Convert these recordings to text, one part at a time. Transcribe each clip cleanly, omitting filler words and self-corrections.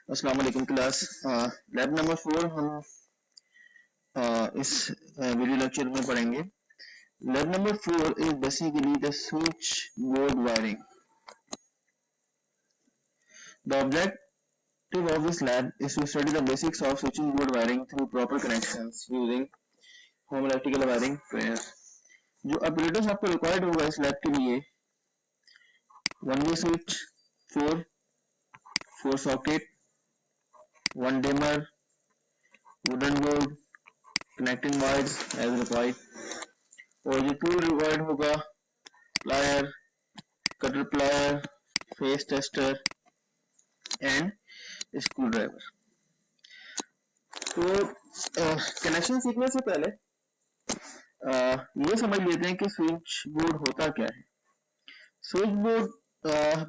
अस्सलाम वालेकुम class. Lab number 4 हम इस वीडियो लेक्चर में पढ़ेंगे। Lab number 4 is basically the switch board wiring. The objective of this lab is to study the basics of switching board wiring through proper connections using home electrical wiring pairs। जो apparatus आपको required होगा इस lab के लिए, 1 वे switch, 4 socket, 1 dimmer, wooden board, connecting wires as required। और जो tool required होगा, plier, cutter plier, face tester and screw driver. तो कनेक्शन सीखने से पहले ये समझ लेते हैं कि स्विच बोर्ड होता क्या है। Switch board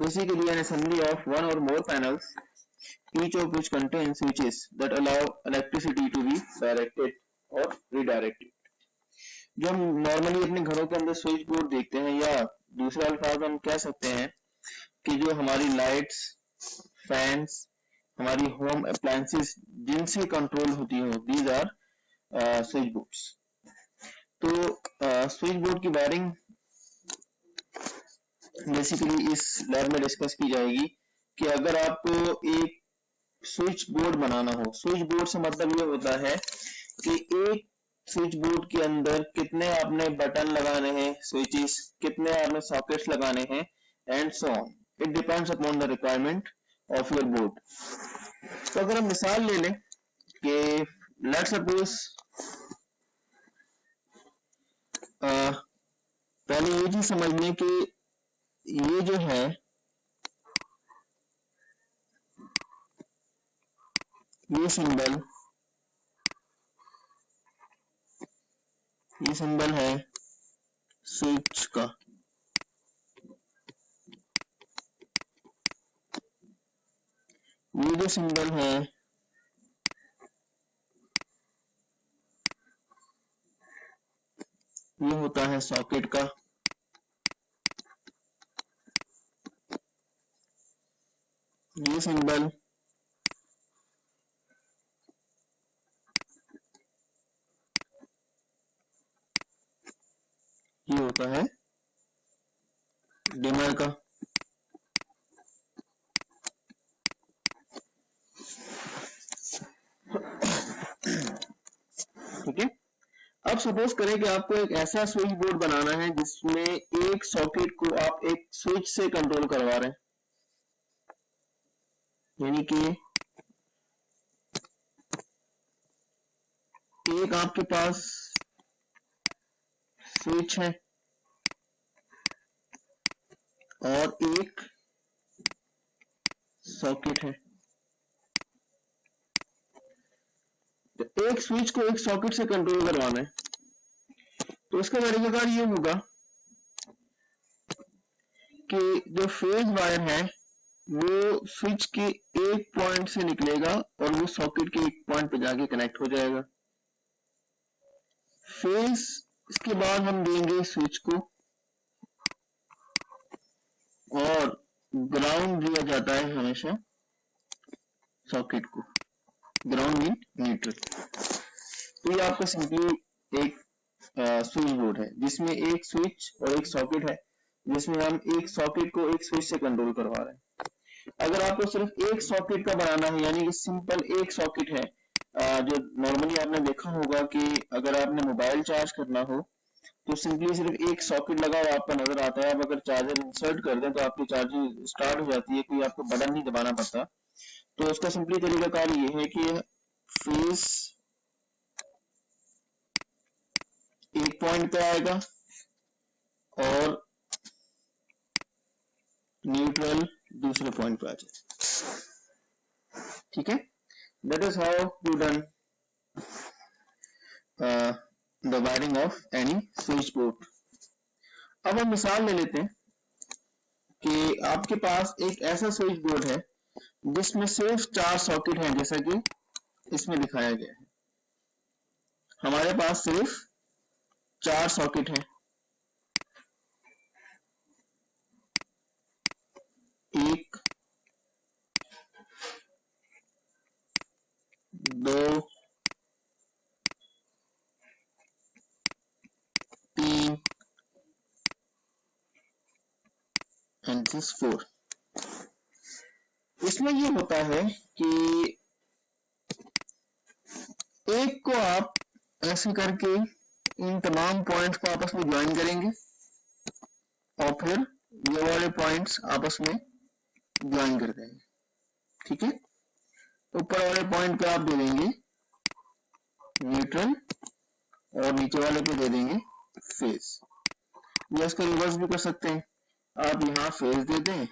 basically N assembly of one or more panels, each of which contains switches that allow electricity to be directed or redirected। जो हम नॉर्मली अपने घरों के अंदर स्विच बोर्ड देखते हैं, या दूसरे अल्फाज हम कह सकते हैं कि जो हमारी लाइट्स, फैंस, हमारी होम अप्लायंसेस जिनसे कंट्रोल होती हो, दीज आर स्विच बोर्ड्स। तो स्विच बोर्ड की वायरिंग बेसिकली इस लैब में डिस्कस की जाएगी कि अगर आपको एक स्विच बोर्ड बनाना हो, स्विच बोर्ड से मतलब ये होता है कि एक स्विच बोर्ड के अंदर कितने आपने बटन लगाने हैं, स्विचेस कितने आपने सॉकेट्स लगाने हैं and so on. It depends upon the requirement of your board. तो अगर हम मिसाल ले लें कि लेट्स सपोज पहले ये चीज समझ लें कि ये जो है ये सिंबल है स्विच का। ये जो सिंबल है ये होता है सॉकेट का। ये सिंबल ये होता है डिमर का। ठीक है। अब सपोज करें कि आपको एक ऐसा स्विच बोर्ड बनाना है जिसमें एक सॉकेट को आप एक स्विच से कंट्रोल करवा रहे हैं, यानी कि एक आपके पास स्विच है और एक सॉकेट है। तो एक स्विच को एक सॉकेट से कंट्रोल करवाना है, तो उसका तरीकाकार ये होगा कि जो फेज वायर है वो स्विच के एक पॉइंट से निकलेगा और वो सॉकेट के एक पॉइंट पे जाके कनेक्ट हो जाएगा। फेज इसके बाद हम देंगे स्विच को, और ग्राउंड दिया जाता है हमेशा सॉकेट को। Ground mean neutral. तो ये आपका सिंपली एक स्विच बोर्ड है जिसमें एक स्विच और एक सॉकेट है, जिसमें हम एक सॉकेट को एक स्विच से कंट्रोल करवा रहे हैं। अगर आपको सिर्फ एक सॉकेट का बनाना है, यानी कि सिंपल एक सॉकेट है, जो नॉर्मली आपने देखा होगा कि अगर आपने मोबाइल चार्ज करना हो तो सिंपली सिर्फ एक सॉकेट लगा हुआ आपका नजर आता है। आप अगर चार्जर इंसर्ट कर दें तो आपकी चार्जिंग स्टार्ट हो जाती है, कोई आपको बटन नहीं दबाना पड़ता। तो उसका सिंपली तरीकाकार ये है कि फेस एक पॉइंट पे आएगा और न्यूट्रल दूसरे पॉइंट पे आ जाए। ठीक है, that is how you done the wiring of any switch board. अब हम मिसाल ले लेते हैं कि आपके पास एक ऐसा स्विच बोर्ड है जिसमें सिर्फ 4 सॉकेट हैं, जैसा कि इसमें दिखाया गया है। हमारे पास सिर्फ 4 सॉकेट हैं, एक, एंड दिस इज 4। इसमें ये होता है कि एक को आप ऐसे करके इन तमाम पॉइंट्स को आपस में ज्वाइन करेंगे और फिर ये वाले पॉइंट्स आपस में ज्वाइन कर देंगे, ठीक है। ऊपर वाले पॉइंट पे आप दे देंगे न्यूट्रल और नीचे वाले पे दे देंगे फेज, या इसका रिवर्स भी कर सकते हैं, आप यहाँ फेज दे दें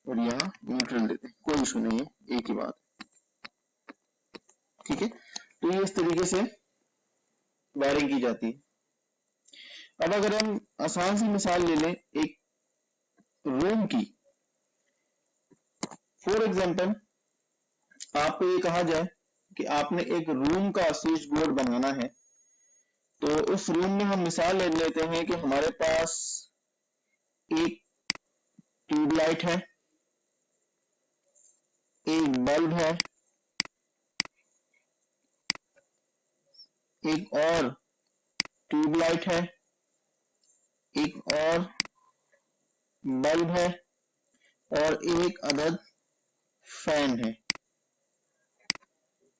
और यहाँ न्यूट्रल दे दें, कोई इशू नहीं है, एक ही बात, ठीक है। तो ये इस तरीके से वायरिंग की जाती है। अब अगर हम आसान सी मिसाल ले लें एक रूम की, फॉर एग्जांपल आपको ये कहा जाए कि आपने एक रूम का स्विच बोर्ड बनाना है, तो उस रूम में हम मिसाल ले लेते हैं कि हमारे पास एक ट्यूबलाइट है, एक बल्ब है, एक और ट्यूबलाइट है, एक और बल्ब है और एक अदद फैन है,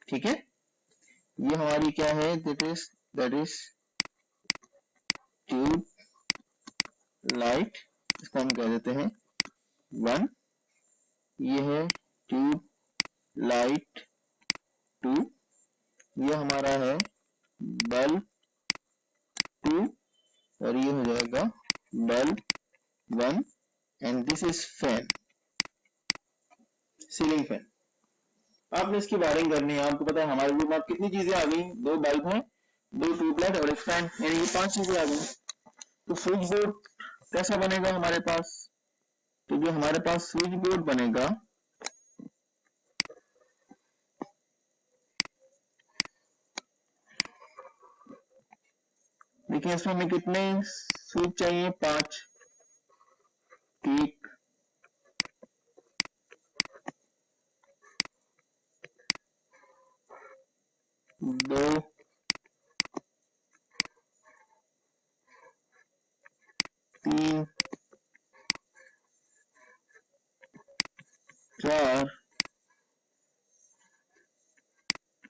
ठीक है। ये हमारी क्या है, दैट इज ट्यूब लाइट, इसको हम कह देते हैं 1, ये है ट्यूब लाइट 2, ये हमारा है बल्ब 2 और ये हो जाएगा bulb 1 and this is fan, ceiling fan. आपने इसकी वायरिंग करनी है, आपको पता है हमारे रूम में कितनी चीजें आ गई, 2 बल्ब हैं, 2 ट्यूबलाइट और एक फैन, यानी ये 5 चीजें आ गई। तो स्विच बोर्ड कैसा बनेगा हमारे पास, तो जो हमारे पास स्विच बोर्ड बनेगा देखिए इसमें हमें कितने स्विच चाहिए, 5, 1, 2, 3, 4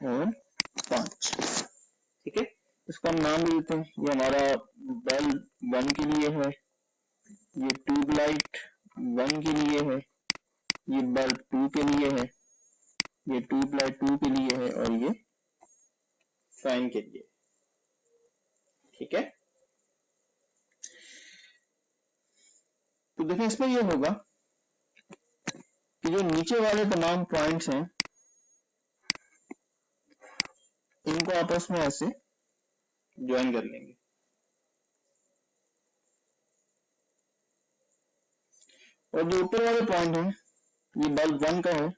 और 5, ठीक है। इसको हम नाम दे देते हैं, ये हमारा बल्ब 1 के लिए है, ये ट्यूबलाइट 1 के लिए है, ये बल्ब 2 के लिए है, ये ट्यूबलाइट 2 के लिए है और ये फैन के लिए, ठीक है। तो देखिए इसमें ये होगा कि जो नीचे वाले तमाम पॉइंट्स हैं इनको आपस में ऐसे ज्वाइन कर लेंगे, और जो ऊपर वाले पॉइंट हैं ये बल्ब 1 का है,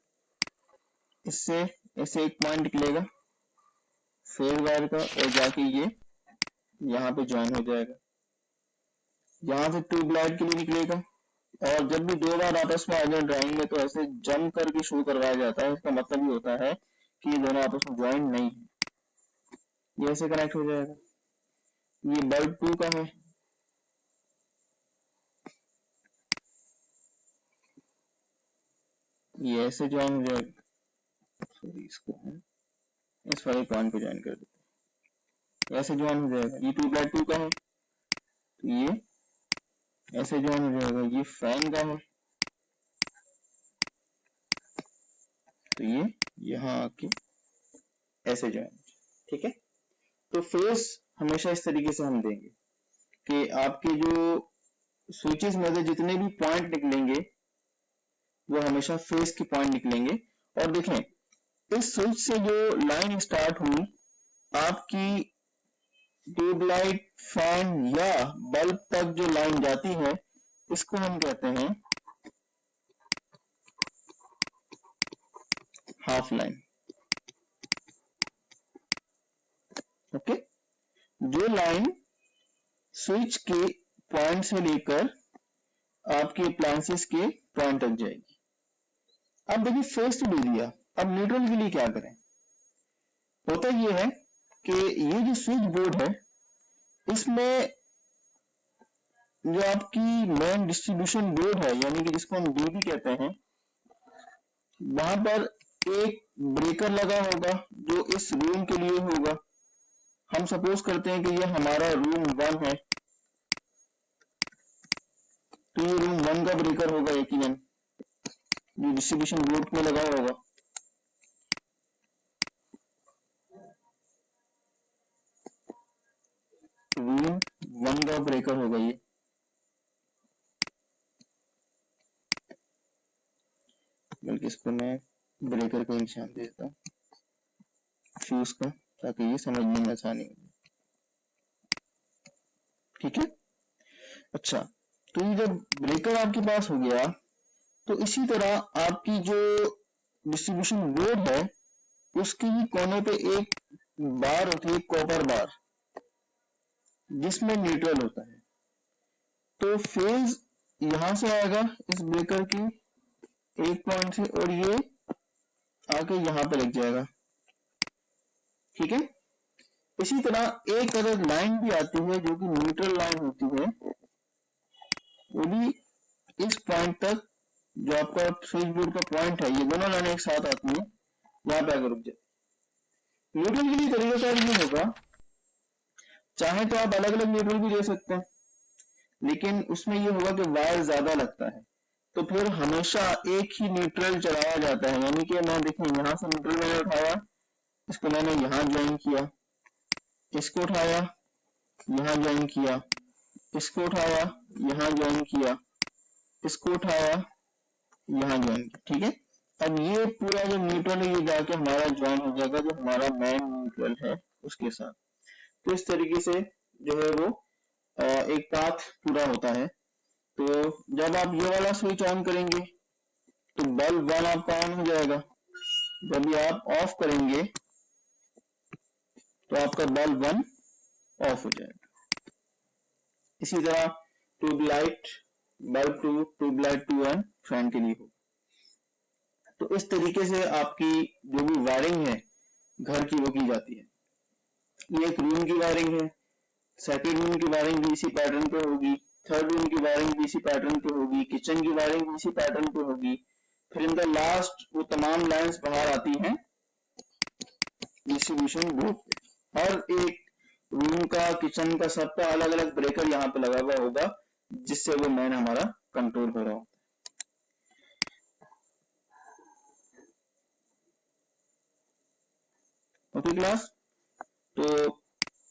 इससे ऐसे एक पॉइंट निकलेगा फेज वायर का और जाके ये यहाँ पे ज्वाइन हो जाएगा, यहाँ से ट्यूबलाइट के लिए निकलेगा, और जब भी 2 बार आपस में आ जाए ड्राइंग में तो ऐसे जम करके शो करवाया जाता है, इसका मतलब ये होता है कि ये दोनों आपस में ज्वाइन नहीं है, ये ऐसे कनेक्ट हो जाएगा। ये बल्ब 2 का है, ये ऐसे ज्वाइन हो जाएगा, सॉरी इसको हम इस वाले पॉइंट पे ज्वाइन कर देते हैं, ऐसे ज्वाइन हो जाएगा। ये ट्यूबलाइट 2 का है तो ये ऐसे ज्वाइन हो जाएगा, ये फैन का है तो ये यहाँ आके ऐसे ज्वाइन, ठीक है। तो फेस हमेशा इस तरीके से हम देंगे कि आपके जो स्विचेस में से जितने भी पॉइंट निकलेंगे वो हमेशा फेस के पॉइंट निकलेंगे। और देखें इस स्विच से जो लाइन स्टार्ट हुई आपकी ट्यूबलाइट फैन या बल्ब तक जो लाइन जाती है इसको हम कहते हैं हाफ लाइन, ओके। जो लाइन स्विच के पॉइंट से लेकर आपके अप्लायंसेस के पॉइंट तक जाएगी। अब देखिए फेस तो दे दिया, अब न्यूट्रल के लिए क्या करें। होता यह है कि ये जो स्विच बोर्ड है इसमें जो आपकी मेन डिस्ट्रीब्यूशन बोर्ड है यानी कि जिसको हम डीबी कहते हैं, वहां पर एक ब्रेकर लगा होगा जो इस रूम के लिए होगा। हम सपोज करते हैं कि ये हमारा रूम 1 है, तो ये रूम 1 का ब्रेकर होगा यकीनन, जो डिस्ट्रीब्यूशन बोर्ड में लगा होगा। रूम 1 का ब्रेकर होगा ये। बल्कि इसको मैं ब्रेकर का निशान दे देता हूँ फ्यूज का, ताकि ये समझने में आसानी हो। ठीक है, अच्छा, तो ये जब ब्रेकर आपके पास हो गया, तो इसी तरह आपकी जो डिस्ट्रीब्यूशन बोर्ड है उसके ही कोने पे एक बार होती है, कॉपर बार, जिसमें न्यूट्रल होता है। तो फेज यहां से आएगा इस ब्रेकर की एक पॉइंट से, और ये आके यहां पे लग जाएगा। ठीक है, इसी तरह एक अदर लाइन भी आती है जो कि न्यूट्रल लाइन होती है, वो भी इस पॉइंट तक, जो आपका स्विच बोर्ड का पॉइंट है, ये दोनों लाइनें एक साथ आती हैं, वहां पे आकर रुक जाती है। न्यूट्रल के लिए तरीकाकार ये होगा, चाहे तो आप अलग अलग न्यूट्रल भी दे सकते हैं, लेकिन उसमें ये होगा कि वायर ज्यादा लगता है, तो फिर हमेशा एक ही न्यूट्रल चलाया जाता है। यानी कि मैं देखिए यहाँ से न्यूट्रल मैंने उठाया, इसको मैंने यहाँ ज्वाइन किया, इसको उठाया, यहाँ ज्वाइन किया, इसको उठाया, यहाँ ज्वाइन किया, इसको उठाया, यहाँ ज्वाइन किया। ठीक है, अब ये पूरा जो न्यूट्रल है ये जाके हमारा ज्वाइन हो जाएगा जो हमारा मेन न्यूट्रल है उसके साथ। तो इस तरीके से जो है वो एक पाथ पूरा होता है। तो जब आप ये वाला स्विच ऑन करेंगे तो बल्ब 1 आपका ऑन हो जाएगा, जब ये आप ऑफ करेंगे तो आपका बल्ब 1 ऑफ हो जाएगा। इसी तरह tubelight bulb 2, tubelight 2 and fan के लिए हो। तो इस तरीके से आपकी जो भी वायरिंग है घर की वो की जाती है। ये एक रूम की वायरिंग है, सेकंड रूम की वायरिंग भी इसी पैटर्न पे होगी, थर्ड रूम की वायरिंग भी इसी पैटर्न पे होगी, किचन की वायरिंग भी इसी पैटर्न पे होगी। फिर इन द लास्ट वो तमाम लाइंस बाहर आती हैं डिस्ट्रीब्यूशन बोर्ड पे। हर एक रूम का, किचन का, सबका अलग अलग ब्रेकर यहाँ पे लगा हुआ होगा, जिससे वो मैन हमारा कंट्रोल हो रहा होता है। ओके क्लास, तो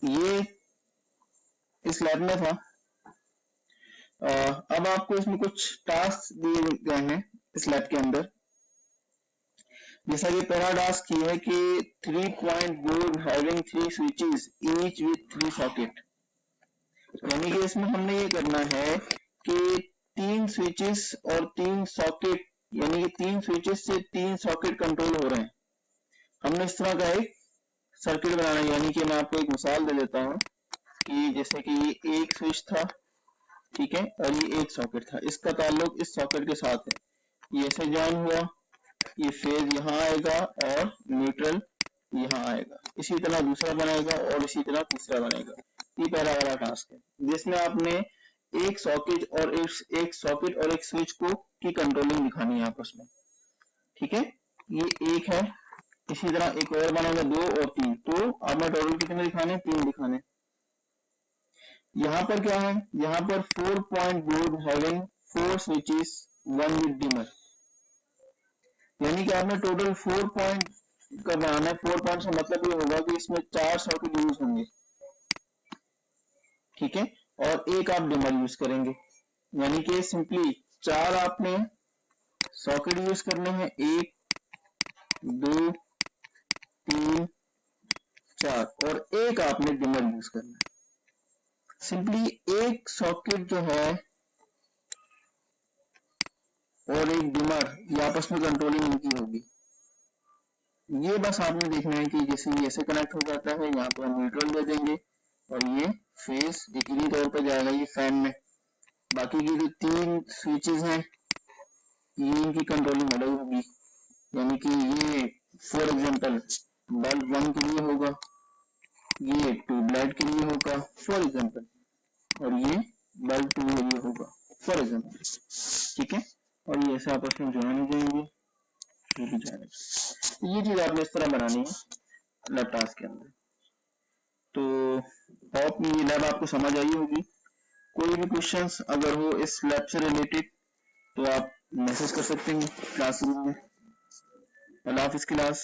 ये इस लैब में था। अब आपको इसमें कुछ टास्क दिए गए हैं इस लैब के अंदर। जैसा कि पहला टास्क ये है कि 3 point board having 3 switches each with 3 socket, यानी कि इसमें हमने ये करना है कि 3 स्विचेस और 3 सॉकेट, यानी कि 3 स्विचेस से 3 सॉकेट कंट्रोल हो रहे हैं। हमने इस तरह का एक सर्किट बनाना है। यानी कि मैं आपको एक मिसाल दे देता हूँ कि जैसे कि ये एक स्विच था, ठीक है, और ये एक सॉकेट था, इसका ताल्लुक इस सॉकेट के साथ है, ये ऐसे ज्वाइन हुआ, ये फेज यहाँ आएगा और न्यूट्रल यहाँ आएगा, इसी तरह दूसरा बनेगा और इसी तरह तीसरा बनेगा। ये पहला वाला टास्क है जिसमें आपने एक सॉकेट और एक स्विच को की कंट्रोलिंग दिखानी है आपस में। ठीक है, ये एक है, इसी तरह एक और बनेगा 2 और 3, तो आपने टोटल कितने दिखाने, 3 दिखाने। यहाँ पर क्या है, यहाँ पर 4 point board having 4 switches 1 with dimmer, यानी कि आपने टोटल 4 पॉइंट का बनाना है। 4 पॉइंट से मतलब ये होगा कि इसमें 4 सॉकेट यूज होंगे, ठीक है, और एक आप डिमर यूज करेंगे, यानी कि सिंपली 4 आपने सॉकेट यूज करने हैं, 1 2 3 4, और एक आपने डिमर यूज करना है। सिंपली एक सॉकेट जो है और एक डिमर, ये आपस में कंट्रोलिंग इनकी होगी। ये बस आपने देखना है कि जैसे ये ऐसे कनेक्ट हो जाता है, यहाँ पर न्यूट्रल दे देंगे और ये फेस यकीनी तौर पर जाएगा ये फैन में। बाकी की जो 3 स्विचेस हैं ये इनकी कंट्रोलिंग अलग होगी, यानी कि ये फॉर एग्जांपल बल्ब 1 के लिए होगा, ये ट्यूबलाइट के लिए होगा फॉर एग्जांपल, और ये बल्ब 2 ये होगा फॉर एग्जाम्पल, ठीक है। और ये ऐसे आपस में जुड़ा नहीं जाएंगे, ये भी जाएगा। तो ये चीज आपने इस तरह बनानी है लैब टास्क के अंदर। तो होप ये लैब आपको समझ आई होगी। कोई भी क्वेश्चंस अगर हो इस लैब से रिलेटेड तो आप मैसेज कर सकते हैं क्लासरूम में। अल्लाह हाफिज क्लास।